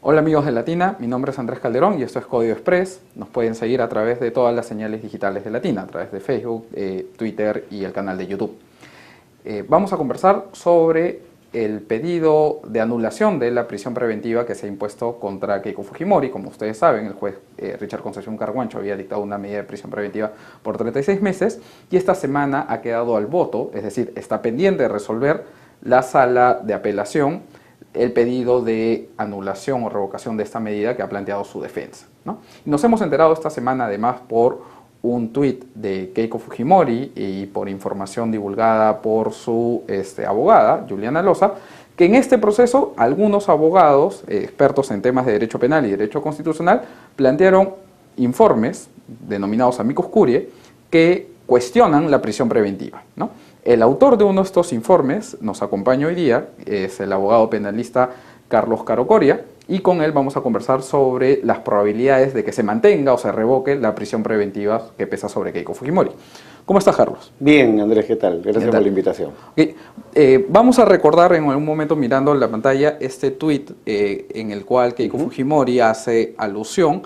Hola amigos de Latina, mi nombre es Andrés Calderón y esto es Código Express. Nos pueden seguir a través de todas las señales digitales de Latina, a través de Facebook, Twitter y el canal de YouTube. Vamos a conversar sobre el pedido de anulación de la prisión preventiva que se ha impuesto contra Keiko Fujimori. Como ustedes saben, el juez Richard Concepción Carguancho había dictado una medida de prisión preventiva por 36 meses y esta semana ha quedado al voto, es decir, está pendiente de resolver la sala de apelación el pedido de anulación o revocación de esta medida que ha planteado su defensa, ¿no? Nos hemos enterado esta semana además por un tuit de Keiko Fujimori y por información divulgada por su abogada, Juliana Loza, que en este proceso algunos abogados, expertos en temas de derecho penal y derecho constitucional, plantearon informes denominados amicus curiae que cuestionan la prisión preventiva, ¿no? El autor de uno de estos informes nos acompaña hoy día, es el abogado penalista Carlos Caro Coria, y con él vamos a conversar sobre las probabilidades de que se mantenga o se revoque la prisión preventiva que pesa sobre Keiko Fujimori. ¿Cómo estás, Carlos? Bien, Andrés, ¿qué tal? Gracias por la invitación. Okay. Vamos a recordar en algún momento, mirando la pantalla, este tuit en el cual Keiko Fujimori hace alusión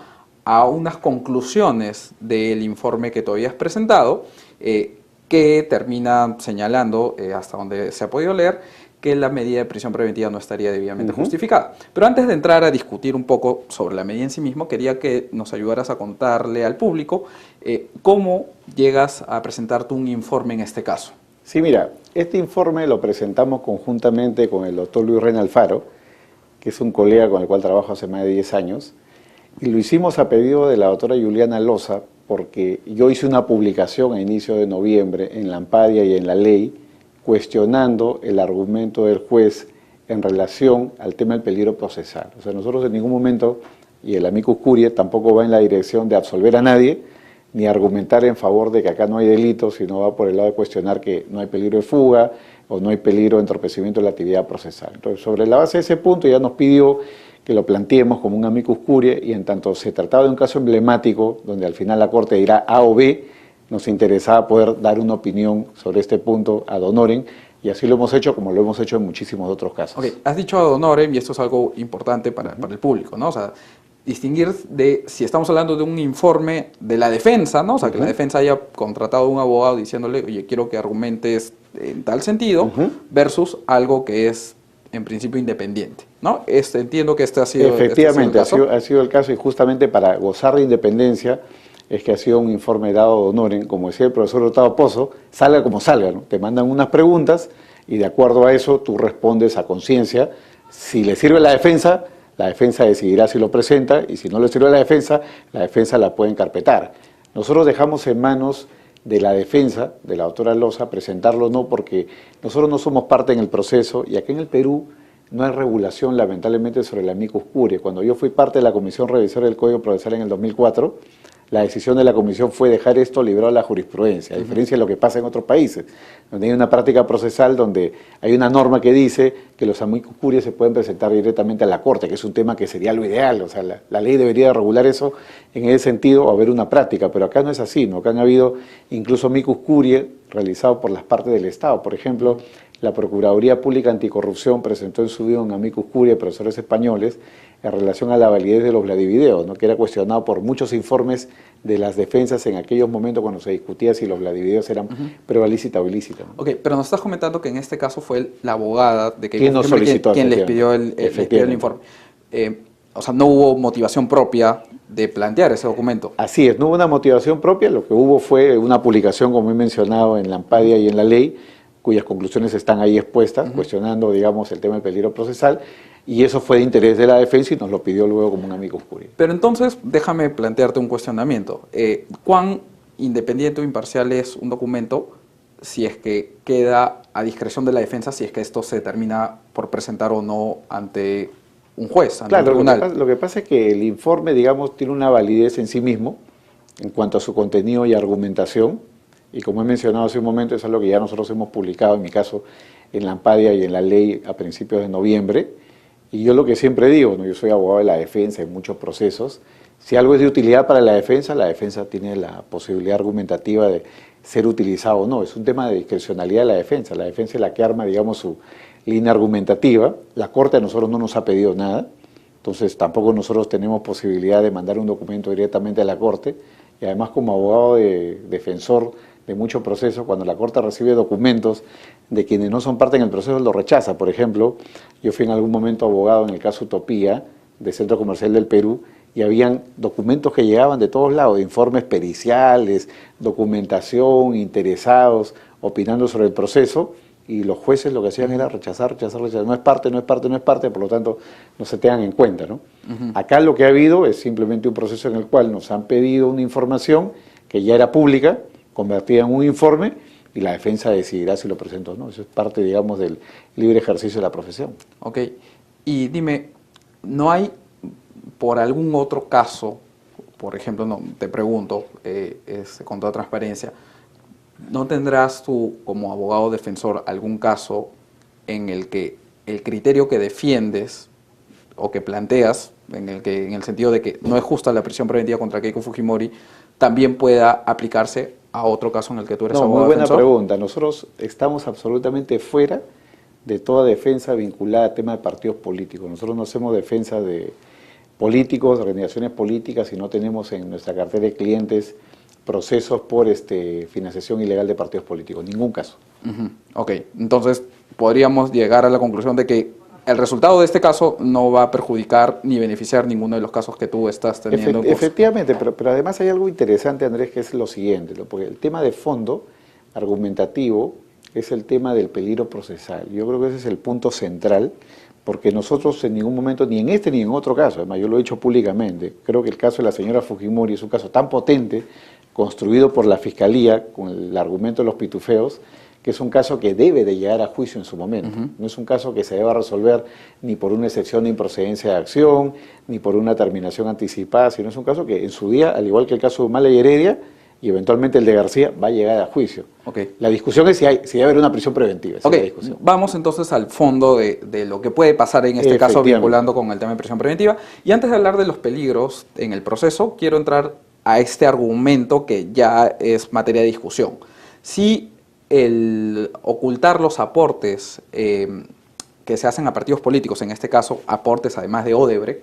a unas conclusiones del informe que tú habías presentado, que termina señalando, hasta donde se ha podido leer, que la medida de prisión preventiva no estaría debidamente justificada. Pero antes de entrar a discutir un poco sobre la medida en sí mismo, quería que nos ayudaras a contarle al público cómo llegas a presentarte un informe en este caso. Sí, mira, este informe lo presentamos conjuntamente con el doctor Luis Reyna Alfaro, que es un colega con el cual trabajo hace más de 10 años, y lo hicimos a pedido de la doctora Juliana Loza, porque yo hice una publicación a inicio de noviembre en la Ampadia y en la Ley, cuestionando el argumento del juez en relación al tema del peligro procesal. O sea, nosotros en ningún momento, y el amicus curiae tampoco va en la dirección de absolver a nadie, ni argumentar en favor de que acá no hay delito, sino va por el lado de cuestionar que no hay peligro de fuga o no hay peligro de entorpecimiento de la actividad procesal. Entonces, sobre la base de ese punto ya nos pidió que lo planteemos como un amicus curiae, y en tanto se trataba de un caso emblemático, donde al final la Corte dirá A o B, nos interesaba poder dar una opinión sobre este punto ad honorem, y así lo hemos hecho como lo hemos hecho en muchísimos otros casos. Okay. Has dicho ad honorem, y esto es algo importante para el público, ¿no? O sea, distinguir de si estamos hablando de un informe de la defensa, ¿no? O sea, que la defensa haya contratado a un abogado diciéndole, oye, quiero que argumentes en tal sentido, versus algo que es en principio independiente, ¿no? Entiendo que este ha sido Efectivamente, ha sido el caso, y justamente para gozar de independencia es que ha sido un informe dado de honorem, como decía el profesor Hurtado Pozo, salga como salga, ¿no? Te mandan unas preguntas y de acuerdo a eso tú respondes a conciencia. Si le sirve la defensa decidirá si lo presenta, y si no le sirve la defensa la puede encarpetar. Nosotros dejamos en manos de la defensa, de la doctora Loza, presentarlo o no, porque nosotros no somos parte en el proceso, y aquí en el Perú no hay regulación, lamentablemente, sobre el amicus curiae. Cuando yo fui parte de la Comisión Revisora del Código Procesal en el 2004, la decisión de la Comisión fue dejar esto librado a la jurisprudencia, a diferencia de lo que pasa en otros países, donde hay una práctica procesal donde hay una norma que dice que los amicus curiae se pueden presentar directamente a la Corte, que es un tema que sería lo ideal. O sea, la ley debería regular eso en ese sentido, o haber una práctica, pero acá no es así, ¿no? Acá han habido incluso amicus curiae realizados por las partes del Estado. Por ejemplo, la Procuraduría Pública Anticorrupción presentó en su día un amicus curiae, profesores españoles, en relación a la validez de los Vladivideos, ¿no? Que era cuestionado por muchos informes de las defensas en aquellos momentos cuando se discutía si los Vladivideos eran prueba lícita o ilícita, ¿no? Ok, pero nos estás comentando que en este caso fue la abogada de quien nos solicitó, quien les pidió el informe. O sea, no hubo motivación propia de plantear ese documento. Así es, no hubo una motivación propia, lo que hubo fue una publicación, como he mencionado, en la Ampadia y en la Ley, cuyas conclusiones están ahí expuestas, cuestionando, digamos, el tema del peligro procesal, y eso fue de interés de la defensa y nos lo pidió luego como un amicus curiae. Pero entonces, déjame plantearte un cuestionamiento. ¿Cuán independiente o imparcial es un documento si es que queda a discreción de la defensa, si es que esto se termina por presentar o no ante un juez, ante un tribunal? Lo que pasa es que el informe, digamos, tiene una validez en sí mismo en cuanto a su contenido y argumentación, y como he mencionado hace un momento, es algo que ya nosotros hemos publicado, en mi caso, en la Ampadia y en la Ley a principios de noviembre. Y yo lo que siempre digo, ¿no? Yo soy abogado de la defensa en muchos procesos. Si algo es de utilidad para la defensa tiene la posibilidad argumentativa de ser utilizado o no. Es un tema de discrecionalidad de la defensa. La defensa es la que arma, digamos, su línea argumentativa. La Corte a nosotros no nos ha pedido nada. Entonces tampoco nosotros tenemos posibilidad de mandar un documento directamente a la Corte, y además como abogado defensor de muchos procesos, cuando la Corte recibe documentos de quienes no son parte en el proceso, lo rechaza. Por ejemplo, yo fui en algún momento abogado en el caso Utopía, de Centro Comercial del Perú, y habían documentos que llegaban de todos lados, informes periciales, documentación, interesados, opinando sobre el proceso, y los jueces lo que hacían era rechazar, no es parte, no es parte, no es parte, por lo tanto no se tengan en cuenta, ¿no? Acá lo que ha habido es simplemente un proceso en el cual nos han pedido una información que ya era pública, convertida en un informe, y la defensa decidirá si lo presenta o no. Eso es parte, digamos, del libre ejercicio de la profesión. Ok, y dime, ¿no hay por algún otro caso, por ejemplo, no, te pregunto, con toda transparencia, ¿no tendrás tú como abogado defensor algún caso en el que el criterio que defiendes o que planteas, en el sentido de que no es justa la prisión preventiva contra Keiko Fujimori, también pueda aplicarse a otro caso en el que tú eres abogado defensor? Muy buena pregunta. Nosotros estamos absolutamente fuera de toda defensa vinculada al tema de partidos políticos. Nosotros no hacemos defensa de políticos, de organizaciones políticas, y no tenemos en nuestra cartera de clientes procesos por financiación ilegal de partidos políticos, ningún caso. Ok, entonces podríamos llegar a la conclusión de que el resultado de este caso no va a perjudicar ni beneficiar ninguno de los casos que tú estás teniendo. Efectivamente, pero además hay algo interesante, Andrés, que es lo siguiente, ¿no? Porque el tema de fondo argumentativo es el tema del peligro procesal. Yo creo que ese es el punto central, porque nosotros en ningún momento, ni en este ni en otro caso, además yo lo he dicho públicamente, creo que el caso de la señora Fujimori es un caso tan potente, construido por la Fiscalía con el argumento de los pitufeos, que es un caso que debe de llegar a juicio en su momento. No es un caso que se deba resolver ni por una excepción de improcedencia de acción, ni por una terminación anticipada, sino es un caso que en su día, al igual que el caso de Humala y Heredia, y eventualmente el de García, va a llegar a juicio. Okay. La discusión es si debe haber una prisión preventiva. Esa es la discusión. Vamos entonces al fondo de lo que puede pasar en este caso, vinculando con el tema de prisión preventiva. Y antes de hablar de los peligros en el proceso, quiero entrar a este argumento que ya es materia de discusión. Si el ocultar los aportes que se hacen a partidos políticos, en este caso aportes además de Odebrecht,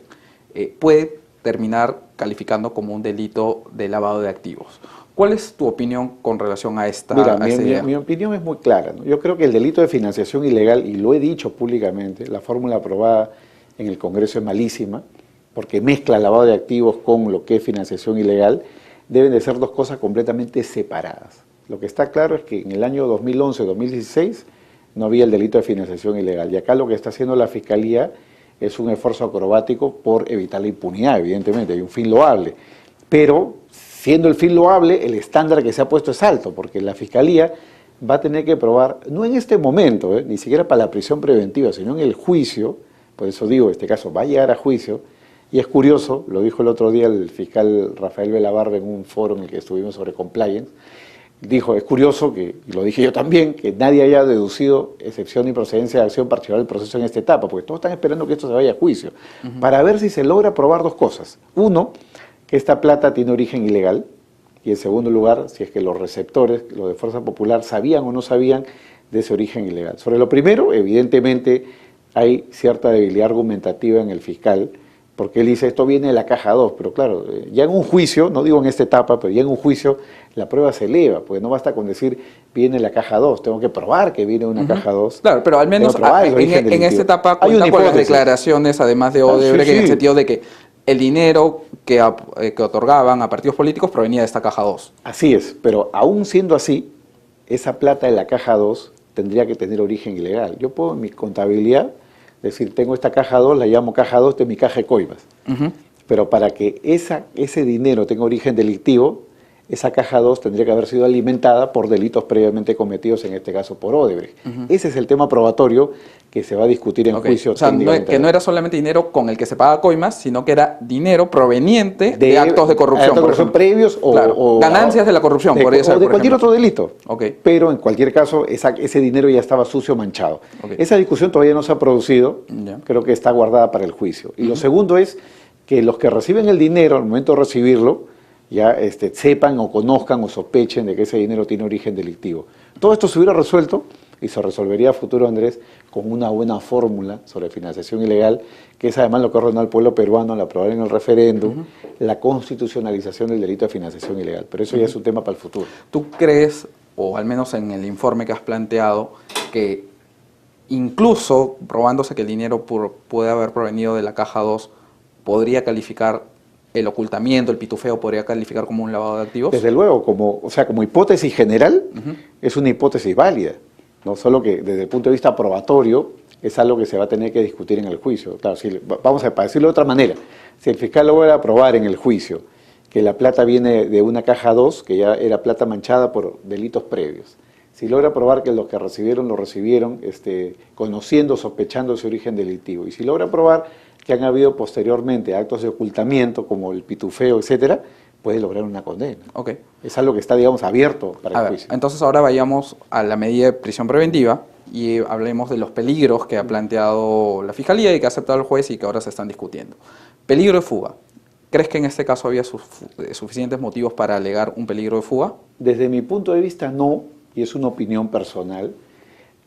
puede terminar calificando como un delito de lavado de activos. ¿Cuál es tu opinión con relación a esta idea? Mi opinión es muy clara, ¿no? Yo creo que el delito de financiación ilegal, y lo he dicho públicamente, la fórmula aprobada en el Congreso es malísima, porque mezcla lavado de activos con lo que es financiación ilegal, deben de ser dos cosas completamente separadas. Lo que está claro es que en el año 2011-2016 no había el delito de financiación ilegal, y acá lo que está haciendo la Fiscalía es un esfuerzo acrobático por evitar la impunidad, evidentemente, hay un fin loable, pero siendo el fin loable, el estándar que se ha puesto es alto, porque la Fiscalía va a tener que probar, no en este momento, ni siquiera para la prisión preventiva, sino en el juicio, por eso digo, este caso va a llegar a juicio. Y es curioso, lo dijo el otro día el fiscal Rafael Velabarba en un foro en el que estuvimos sobre compliance, dijo, es curioso, y lo dije yo también, que nadie haya deducido excepción y procedencia de acción para llevar el proceso en esta etapa, porque todos están esperando que esto se vaya a juicio, para ver si se logra probar dos cosas. Uno, que esta plata tiene origen ilegal, y en segundo lugar, si es que los receptores, los de Fuerza Popular, sabían o no sabían de ese origen ilegal. Sobre lo primero, evidentemente, hay cierta debilidad argumentativa en el fiscal, porque él dice, esto viene de la caja 2, pero claro, ya en un juicio, no digo en esta etapa, pero ya en un juicio la prueba se eleva, porque no basta con decir, viene de la caja 2, tengo que probar que viene de una caja 2. Claro, pero al menos en esta etapa cuenta con las declaraciones, además de Odebrecht, en el sentido de que el dinero que otorgaban a partidos políticos provenía de esta caja 2. Así es, pero aún siendo así, esa plata de la caja 2 tendría que tener origen ilegal. Yo puedo en mi contabilidad decir, tengo esta caja 2, la llamo caja 2 de mi caja de coimas. Pero para que ese dinero tenga origen delictivo, esa caja 2 tendría que haber sido alimentada por delitos previamente cometidos, en este caso por Odebrecht. Ese es el tema probatorio que se va a discutir en juicio. O sea, que no era solamente dinero con el que se paga coimas, sino que era dinero proveniente de actos de corrupción. Actos de corrupción previos o ganancias de la corrupción, por cualquier otro delito. Pero en cualquier caso, ese dinero ya estaba sucio, manchado. Esa discusión todavía no se ha producido, creo que está guardada para el juicio. Y lo segundo es que los que reciben el dinero, al momento de recibirlo, ya sepan o conozcan o sospechen de que ese dinero tiene origen delictivo. Todo esto se hubiera resuelto y se resolvería a futuro, Andrés, con una buena fórmula sobre financiación ilegal, que es además lo que ordenó al pueblo peruano al aprobar en el referéndum la constitucionalización del delito de financiación ilegal. Pero eso ya es un tema para el futuro. ¿Tú crees, o al menos en el informe que has planteado, que incluso probándose que el dinero puede haber provenido de la caja 2, podría calificar el ocultamiento, el pitufeo, podría calificar como un lavado de activos? Desde luego, como hipótesis general, es una hipótesis válida, no solo que desde el punto de vista probatorio es algo que se va a tener que discutir en el juicio. Claro, vamos a decirlo de otra manera, si el fiscal logra probar en el juicio que la plata viene de una caja 2, que ya era plata manchada por delitos previos, si logra probar que los que lo recibieron conociendo, sospechando su origen delictivo, y si logra probar que han habido posteriormente actos de ocultamiento como el pitufeo, etcétera, puede lograr una condena. Okay. Es algo que está, digamos, abierto para el juicio. Entonces ahora vayamos a la medida de prisión preventiva y hablemos de los peligros que ha planteado la Fiscalía y que ha aceptado el juez y que ahora se están discutiendo. Peligro de fuga. ¿Crees que en este caso había suficientes motivos para alegar un peligro de fuga? Desde mi punto de vista no, y es una opinión personal,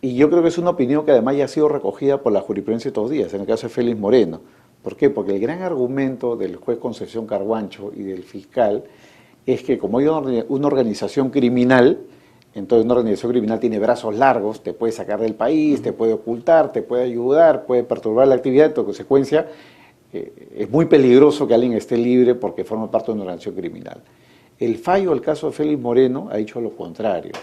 y yo creo que es una opinión que además ya ha sido recogida por la jurisprudencia estos días, en el caso de Félix Moreno. ¿Por qué? Porque el gran argumento del juez Concepción Carguancho y del fiscal es que como hay una organización criminal, entonces una organización criminal tiene brazos largos, te puede sacar del país, te puede ocultar, te puede ayudar, puede perturbar la actividad, en consecuencia es muy peligroso que alguien esté libre porque forma parte de una organización criminal. El fallo del caso de Félix Moreno ha dicho lo contrario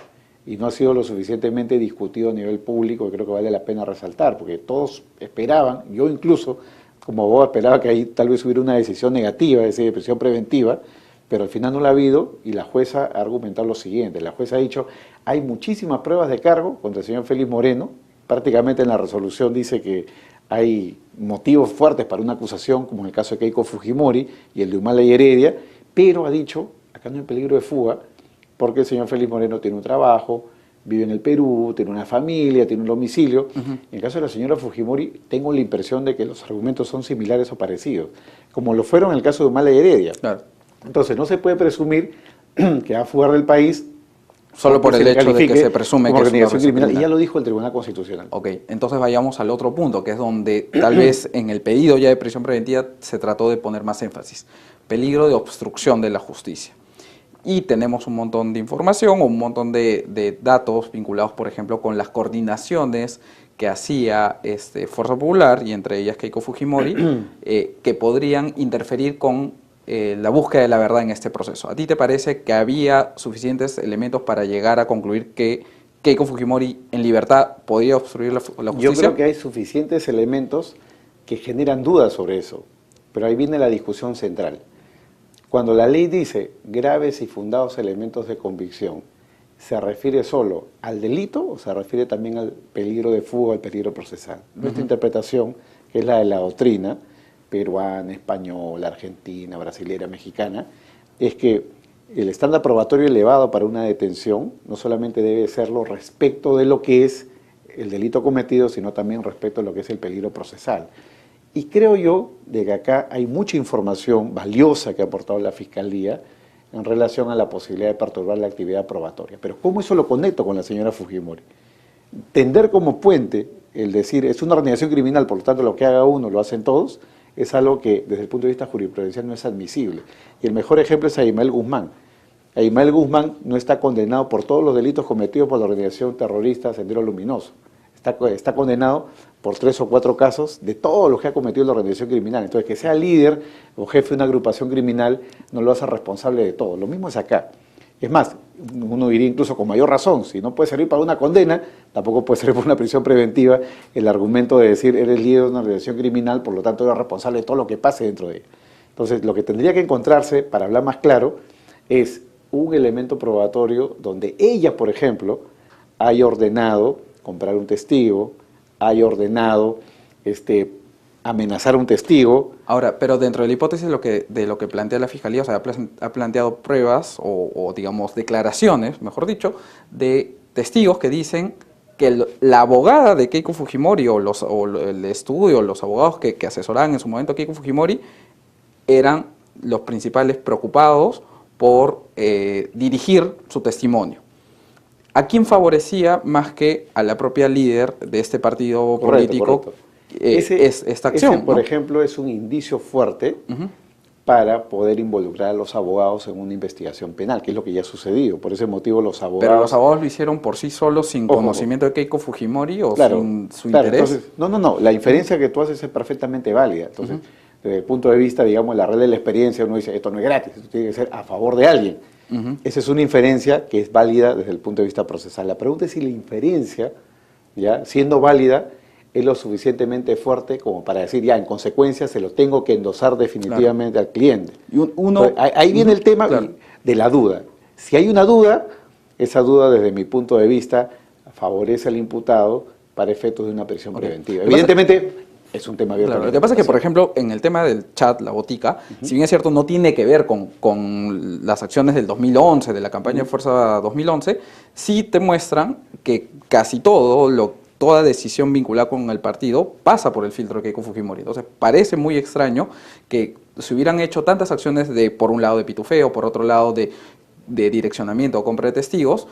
y no ha sido lo suficientemente discutido a nivel público, que creo que vale la pena resaltar, porque todos esperaban, yo incluso como abogado esperaba que ahí tal vez hubiera una decisión negativa, es decir, de prisión preventiva, pero al final no la ha habido y la jueza ha argumentado lo siguiente. La jueza ha dicho, hay muchísimas pruebas de cargo contra el señor Félix Moreno, prácticamente en la resolución dice que hay motivos fuertes para una acusación, como en el caso de Keiko Fujimori y el de Humala y Heredia, pero ha dicho, acá no hay peligro de fuga, porque el señor Félix Moreno tiene un trabajo, vive en el Perú, tiene una familia, tiene un domicilio. En el caso de la señora Fujimori, tengo la impresión de que los argumentos son similares o parecidos, como lo fueron en el caso de Humala y Heredia. Claro. Entonces, no se puede presumir que va a fugar del país solo por el hecho de que se presume que es una organización criminal. Y ya lo dijo el Tribunal Constitucional. Ok, entonces vayamos al otro punto, que es donde tal vez en el pedido ya de prisión preventiva se trató de poner más énfasis. Peligro de obstrucción de la justicia. Y tenemos un montón de información o un montón de datos vinculados, por ejemplo, con las coordinaciones que hacía Fuerza Popular, y entre ellas Keiko Fujimori, que podrían interferir con la búsqueda de la verdad en este proceso. ¿A ti te parece que había suficientes elementos para llegar a concluir que Keiko Fujimori en libertad podía obstruir la justicia? Yo creo que hay suficientes elementos que generan dudas sobre eso, pero ahí viene la discusión central. Cuando la ley dice graves y fundados elementos de convicción, ¿se refiere solo al delito o se refiere también al peligro de fuga, al peligro procesal? Nuestra interpretación, que es la de la doctrina peruana, española, argentina, brasilera, mexicana, es que el estándar probatorio elevado para una detención no solamente debe serlo respecto de lo que es el delito cometido, sino también respecto a lo que es el peligro procesal. Y creo yo de que acá hay mucha información valiosa que ha aportado la Fiscalía en relación a la posibilidad de perturbar la actividad probatoria. Pero ¿cómo eso lo conecto con la señora Fujimori? Tender como puente el decir, es una organización criminal, por lo tanto lo que haga uno lo hacen todos, es algo que desde el punto de vista jurisprudencial no es admisible. Y el mejor ejemplo es Abimael Guzmán. Abimael Guzmán no está condenado por todos los delitos cometidos por la organización terrorista Sendero Luminoso. Está condenado por 3 o 4 casos de todos los que ha cometido la organización criminal. Entonces, que sea líder o jefe de una agrupación criminal no lo hace responsable de todo. Lo mismo es acá. Es más, uno diría incluso con mayor razón, si no puede servir para una condena, tampoco puede servir para una prisión preventiva, el argumento de decir eres líder de una organización criminal, por lo tanto eres responsable de todo lo que pase dentro de ella. Entonces, lo que tendría que encontrarse, para hablar más claro, es un elemento probatorio donde ella, por ejemplo, haya ordenado comprar un testigo, haya ordenado amenazar a un testigo. Ahora, pero dentro de la hipótesis de lo que plantea la Fiscalía, o sea, ha planteado pruebas o digamos declaraciones, mejor dicho, de testigos que dicen que la abogada de Keiko Fujimori o el estudio, los abogados que asesoraban en su momento a Keiko Fujimori eran los principales preocupados por dirigir su testimonio. ¿a quién favorecía más que a la propia líder de este partido político? Correcto. Esta acción, ese, por ¿no? ejemplo, es un indicio fuerte Ujú. para poder involucrar a los abogados en una investigación penal, que es lo que ya ha sucedido. Por ese motivo los abogados... Pero los abogados lo hicieron por sí solos, sin Ojo, conocimiento de Keiko Fujimori o claro, sin su claro, interés. entonces, no, la inferencia que tú haces es perfectamente válida. Entonces, desde el punto de vista, digamos, la red de la experiencia, uno dice, esto no es gratis, esto tiene que ser a favor de alguien. Esa es una inferencia que es válida desde el punto de vista procesal. La pregunta es si la inferencia, ya siendo válida, es lo suficientemente fuerte como para decir, ya, en consecuencia, se lo tengo que endosar definitivamente al cliente. Y uno, Entonces, ahí viene el tema claro. de la duda. Si hay una duda, esa duda, desde mi punto de vista, favorece al imputado para efectos de una prisión preventiva. Evidentemente, es un tema abierto. Claro, lo que pasa es que, por ejemplo, en el tema del chat, la botica, si bien es cierto, no tiene que ver con las acciones del 2011, de la campaña de Fuerza 2011, sí te muestran que casi toda decisión vinculada con el partido pasa por el filtro de Keiko Fujimori. Entonces, parece muy extraño que se hubieran hecho tantas acciones por un lado de pitufeo, por otro lado de direccionamiento o compra de testigos,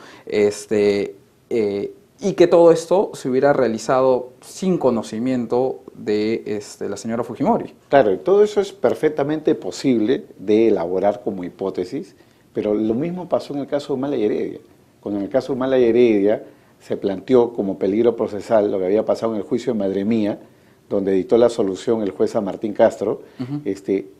y que todo esto se hubiera realizado sin conocimiento de la señora Fujimori. Claro, y todo eso es perfectamente posible de elaborar como hipótesis, pero lo mismo pasó en el caso de Humala y Heredia. Cuando en el caso de Humala y Heredia se planteó como peligro procesal lo que había pasado en el juicio de Madre Mía, donde dictó la solución el juez San Martín Castro,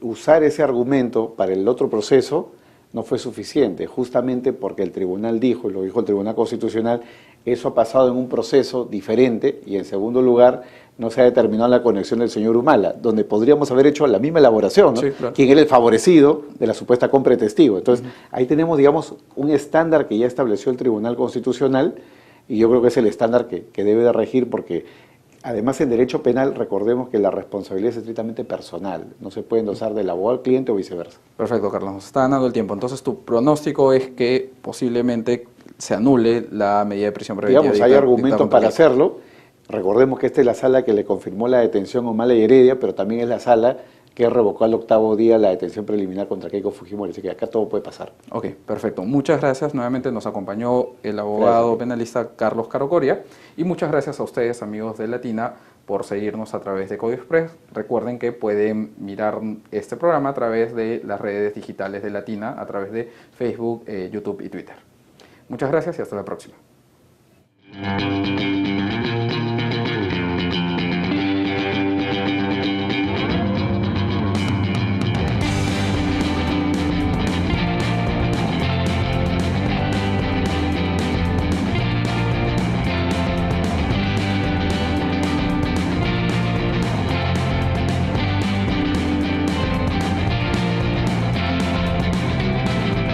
usar ese argumento para el otro proceso no fue suficiente, justamente porque el tribunal dijo, y lo dijo el Tribunal Constitucional, eso ha pasado en un proceso diferente, y en segundo lugar, no se ha determinado la conexión del señor Humala, donde podríamos haber hecho la misma elaboración, ¿no? Sí, claro. Quien era el favorecido de la supuesta compra de testigo. Entonces, ahí tenemos, digamos, un estándar que ya estableció el Tribunal Constitucional, y yo creo que es el estándar que debe de regir, porque además en derecho penal recordemos que la responsabilidad es estrictamente personal, no se puede endosar del abogado al cliente o viceversa. Perfecto, Carlos, nos está ganando el tiempo. Entonces, tu pronóstico es que posiblemente se anule la medida de prisión preventiva. Digamos, hay argumentos para hacerlo. Recordemos que esta es la sala que le confirmó la detención a Humala y Heredia, pero también es la sala que revocó al 8º día la detención preliminar contra Keiko Fujimori, así que acá todo puede pasar. Ok, perfecto. Muchas gracias. Nuevamente nos acompañó el abogado penalista Carlos Caro Coria, y muchas gracias a ustedes, amigos de Latina, por seguirnos a través de Código Express. Recuerden que pueden mirar este programa a través de las redes digitales de Latina, a través de Facebook, YouTube y Twitter. Muchas gracias y hasta la próxima.